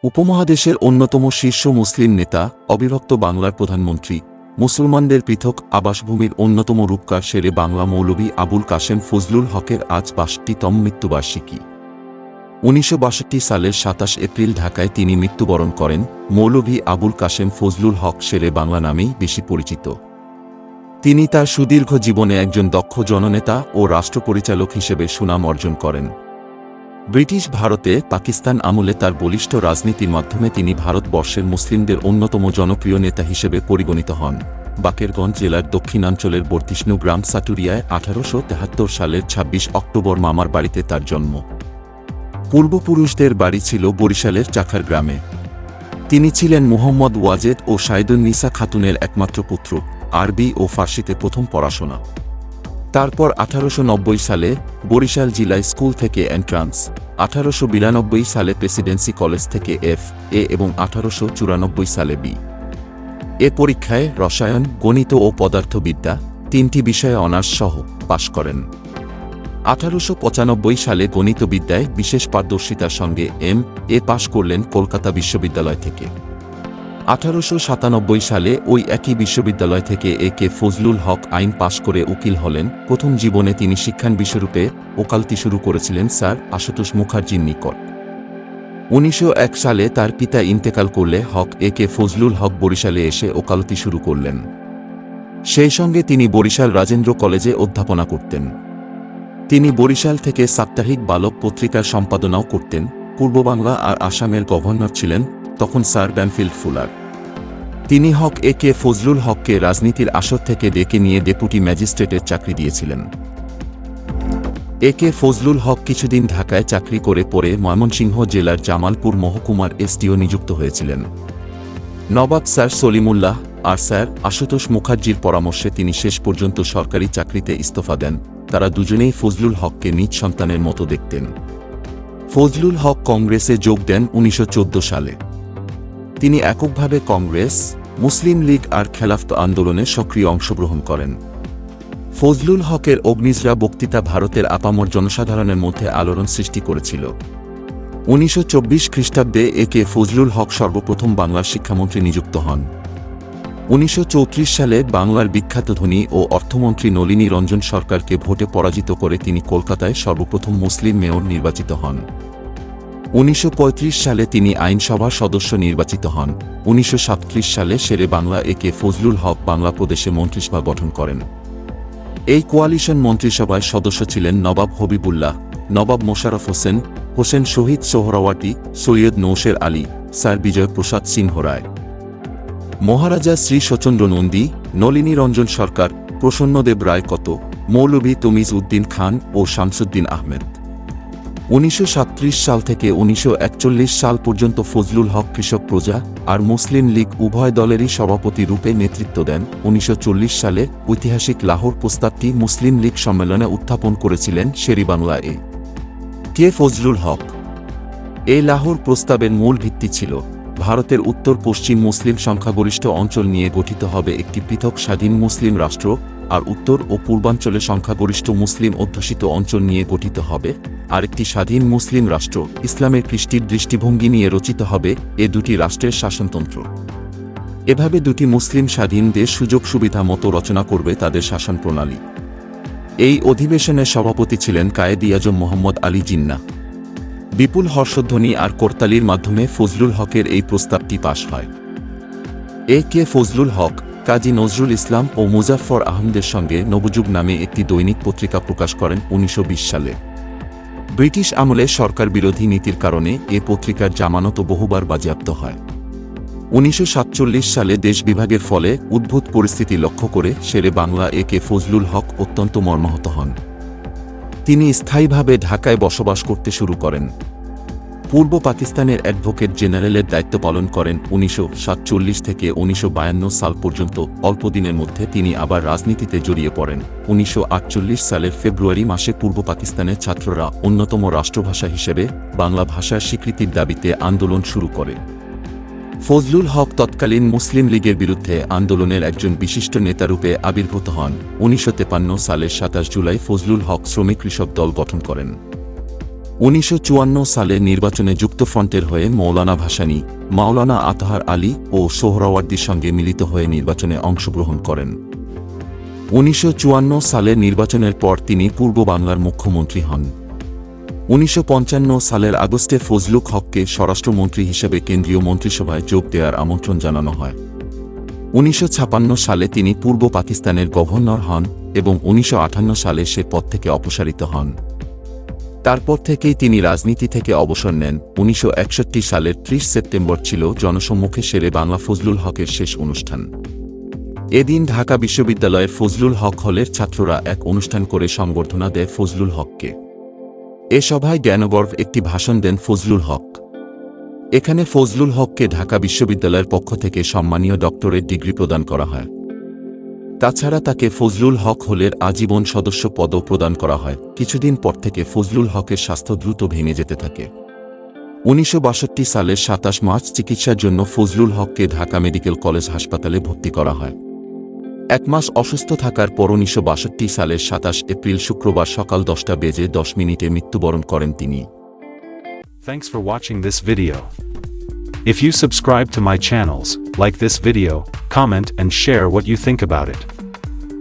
উপমহাদেশের অন্যতম শীর্ষ মুসলিম নেতা, অবিভক্ত বাংলার প্রধানমন্ত্রী, মুসলমানদের পৃথক আবাসভূমির অন্যতম রূপকার শেরে বাংলা মৌলভী আবুল কাশেম ফজলুল হকের আজ ৬২তম মৃত্যুবার্ষিকী। ১৯৬২ সালের ২৭ এপ্রিল ঢাকায় তিনি মৃত্যুবরণ করেন। মৌলভী আবুল কাশেম ফজলুল হক শেরে বাংলা নামেই বেশি পরিচিত। তিনি তার সুদীর্ঘ জীবনে একজন দক্ষ জননেতা ও রাষ্ট্রপরিচালক হিসেবে সুনাম অর্জন করেন। ব্রিটিশ ভারতে পাকিস্তান আমলে তার বলিষ্ঠ রাজনীতির মাধ্যমে তিনি ভারতবর্ষের মুসলিমদের অন্যতম জনপ্রিয় নেতা হিসেবে পরিগণিত হন। বাকেরগঞ্জ জেলার দক্ষিণাঞ্চলের বর্তিষ্ণু গ্রাম সাটুরিয়ায় ১৮৭৩ সালের ২৬ অক্টোবর মামার বাড়িতে তার জন্ম। পূর্বপুরুষদের বাড়ি ছিল বরিশালের চাখার গ্রামে। তিনি ছিলেন মুহম্মদ ওয়াজেদ ও সাইদুন্নিসা খাতুনের একমাত্র পুত্র। আরবি ও ফার্সিতে প্রথম পড়াশোনা। তারপর ১৮৯০ সালে বরিশাল জিলা স্কুল থেকে এন্ট্রান্স, ১৮৯২ সালে প্রেসিডেন্সি কলেজ থেকে এফ.এ এবং ১৮৯৪ সালে বি.এ পরীক্ষায় রসায়ন, গণিত ও পদার্থবিদ্যা ৩টি বিষয়ে অনার্স সহ পাশ করেন। ১৮৯৫ সালে গণিতবিদ্যায় বিশেষ পারদর্শিতার সঙ্গে এম.এ পাশ করলেন কলকাতা বিশ্ববিদ্যালয় থেকে। ১৮৯৭ সালে ওই একই বিশ্ববিদ্যালয় থেকে এ.কে ফজলুল হক আইন পাশ করে উকিল হলেন। প্রথম জীবনে তিনি শিক্ষানবিশরূপে ওকালতি শুরু করেছিলেন স্যার আশুতোষ মুখার্জির নিকট। ১৯০১ সালে তার পিতা ইন্তেকাল করলে হক এ.কে ফজলুল হক বরিশালে এসে ওকালতি শুরু করলেন। সেই সঙ্গে তিনি বরিশাল রাজেন্দ্র কলেজে অধ্যাপনা করতেন। তিনি বরিশাল থেকে সাপ্তাহিক বালক পত্রিকার সম্পাদনাও করতেন। পূর্ববাংলা আর আসামের গভর্নর ছিলেন তখন স্যার ব্যানফিল্ড ফুলার। তিনি হক এ.কে ফজলুল হককে রাজনীতির আসর থেকে ডেকে নিয়ে ডেপুটি ম্যাজিস্ট্রেটের চাকরি দিয়েছিলেন। এ.কে ফজলুল হক কিছুদিন ঢাকায় চাকরি করে পরে ময়মনসিংহ জেলার জামালপুর মহকুমার এসডিও নিযুক্ত হয়েছিলেন। নবাব স্যার সলিমুল্লাহ আর স্যার আশুতোষ মুখার্জির পরামর্শে তিনি শেষ পর্যন্ত সরকারি চাকরিতে ইস্তফা দেন। তারা দুজনেই ফজলুল হককে নিজ সন্তানের মতো দেখতেন। ফজলুল হক কংগ্রেসে যোগ দেন ১৯১৪ সালে। তিনি এককভাবে কংগ্রেস, মুসলিম লীগ আর খেলাফত আন্দোলনে সক্রিয় অংশগ্রহণ করেন। ফজলুল হকের অগ্নিজরা বক্তৃতা ভারতের আপামর জনসাধারণের মধ্যে আলোড়ন সৃষ্টি করেছিল। ১৯২৪ খ্রিস্টাব্দে এ.কে ফজলুল হক সর্বপ্রথম বাংলার শিক্ষামন্ত্রী নিযুক্ত হন। ১৯৩৪ সালে বাংলার বিখ্যাত ধনী ও অর্থমন্ত্রী নলিনী রঞ্জন সরকারকে ভোটে পরাজিত করে তিনি কলকাতায় সর্বপ্রথম মুসলিম মেয়র নির্বাচিত হন। ১৯৩৫ সালে তিনি আইনসভার সদস্য নির্বাচিত হন। ১৯৩৭ সালে শেরে বাংলা এ.কে ফজলুল হক বাংলা প্রদেশে মন্ত্রিসভা গঠন করেন। এই কোয়ালিশন মন্ত্রিসভায় সদস্য ছিলেন নবাব হবিবুল্লাহ, নবাব মোশাররফ হোসেন, হোসেন শহীদ সোহরাওয়ার্দী, সৈয়দ নৌশের আলী, স্যার বিজয় প্রসাদ সিংহ রায়, মহারাজা শ্রী শচন্দ্র নন্দী, নলিনী রঞ্জন সরকার, প্রসন্নদেব রায় কত, মৌলভী তমিজ উদ্দিন খান ও শামসুদ্দিন আহমেদ। ১৯৩৭ সাল থেকে ১৯৪১ সাল পর্যন্ত ফজলুল হক কৃষক প্রজা আর মুসলিম লীগ উভয় দলেরই সভাপতি রূপে নেতৃত্ব দেন। ১৯৪০ সালে ঐতিহাসিক লাহোর প্রস্তাবটি মুসলিম লীগ সম্মেলনে উত্থাপন করেছিলেন শেরেবাংলা এ.কে ফজলুল হক। এই লাহোর প্রস্তাবের মূল ভিত্তি ছিল ভারতের উত্তর পশ্চিম মুসলিম সংখ্যাগরিষ্ঠ অঞ্চল নিয়ে গঠিত হবে একটি পৃথক স্বাধীন মুসলিম রাষ্ট্র, আর উত্তর ও পূর্বাঞ্চলে সংখ্যাগরিষ্ঠ মুসলিম অধ্যুষিত অঞ্চল নিয়ে গঠিত হবে আরেকটি স্বাধীন মুসলিম রাষ্ট্র। ইসলামের কৃষ্টির দৃষ্টিভঙ্গি নিয়ে রচিত হবে এ দুটি রাষ্ট্রের শাসনতন্ত্র। এভাবে দুটি মুসলিম স্বাধীন দেশ সুযোগ সুবিধা মতো রচনা করবে তাদের শাসন প্রণালী। এই অধিবেশনের সভাপতি ছিলেন কায়েদ-ই-আজম মোহাম্মদ আলী জিন্নাহ। বিপুল হর্ষধ্বনি আর করতালির মাধ্যমে ফজলুল হকের এই প্রস্তাবটি পাশ হয়। এ.কে ফজলুল হক কাজী নজরুল ইসলাম ও মুজাফফর আহমদের সঙ্গে নবযুগ নামে একটি দৈনিক পত্রিকা প্রকাশ করেন ১৯২০ সালে। ব্রিটিশ আমলে সরকার বিরোধী নীতির কারণে এ পত্রিকার জামানত বহুবার বাজেয়াপ্ত হয়। ১৯৪৭ সালে দেশ বিভাগের ফলে উদ্ভূত পরিস্থিতি লক্ষ্য করে শেরে বাংলা এ.কে ফজলুল হক অত্যন্ত মর্মাহত হন। তিনি স্থায়ীভাবে ঢাকায় বসবাস করতে শুরু করেন। পূর্ব পাকিস্তানের অ্যাডভোকেট জেনারেলের দায়িত্ব পালন করেন। ১৯৪৭ থেকে ১৯৫২ সাল পর্যন্ত অল্প দিনের মধ্যে তিনি আবার রাজনীতিতে জড়িয়ে পড়েন। ১৯৪৮ সালের ফেব্রুয়ারি মাসে পূর্ব পাকিস্তানের ছাত্ররা অন্যতম রাষ্ট্রভাষা হিসেবে বাংলা ভাষার স্বীকৃতির দাবিতে আন্দোলন শুরু করে। ফজলুল হক তৎকালীন মুসলিম লীগের বিরুদ্ধে আন্দোলনের একজন বিশিষ্ট নেতারূপে আবির্ভূত হন। ১৯৫৩ সালের ২৭ জুলাই ফজলুল হক শ্রমিক কৃষক দল গঠন করেন। 1954 সালে নির্বাচনে যুক্তফ্রন্টের হয়ে মৌলানা ভাসানী, মাওলানা আতহার আলী ও সোহরাওয়ার্দীর সঙ্গে মিলিত হয়ে নির্বাচনে অংশগ্রহণ করেন। 1954 সালের নির্বাচনের পর তিনি পূর্ব বাংলার মুখ্যমন্ত্রী হন। 1955 সালের আগস্টে ফজলুল হককে স্বরাষ্ট্রমন্ত্রী হিসেবে কেন্দ্রীয় মন্ত্রিসভায় যোগ দেওয়ার আমন্ত্রণ জানানো হয়। 1956 সালে তিনি পূর্ব পাকিস্তানের গভর্নর হন এবং 1958 সালে সে পদ থেকে অপসারিত হন। তারপর থেকেই তিনি রাজনীতি থেকে অবসর নেন। 1961 সালের 30 সেপ্টেম্বর ছিল জনসম্মুখে শেরে বাংলা ফজলুল হকের শেষ অনুষ্ঠান। এদিন ঢাকা বিশ্ববিদ্যালয়ের ফজলুল হক হলের ছাত্ররা এক অনুষ্ঠান করে সংবর্ধনা দেয় ফজলুল হককে। এ সভায় জ্ঞানগর্ভ একটি ভাষণ দেন ফজলুল হক। এখানে ফজলুল হককে ঢাকা বিশ্ববিদ্যালয়ের পক্ষ থেকে সম্মানীয় ডক্টরেট ডিগ্রি প্রদান করা হয়। তাছাড়া তাকে ফজলুল হক হলের আজীবন সদস্য পদও প্রদান করা হয়। কিছুদিন পর থেকে ফজলুল হকের স্বাস্থ্য দ্রুত ভেঙে যেতে থাকে। 1962 সালের 27 মার্চ চিকিৎসার জন্য ফজলুল হককে ঢাকা মেডিকেল কলেজ হাসপাতালে ভর্তি করা হয়। এক মাস অসুস্থ থাকার পর 1962 সালের 27 এপ্রিল শুক্রবার সকাল 10:10 মৃত্যুবরণ করেন তিনি। Thanks for watching this video. If you subscribe to my channels, like this video, comment and share what you think about it.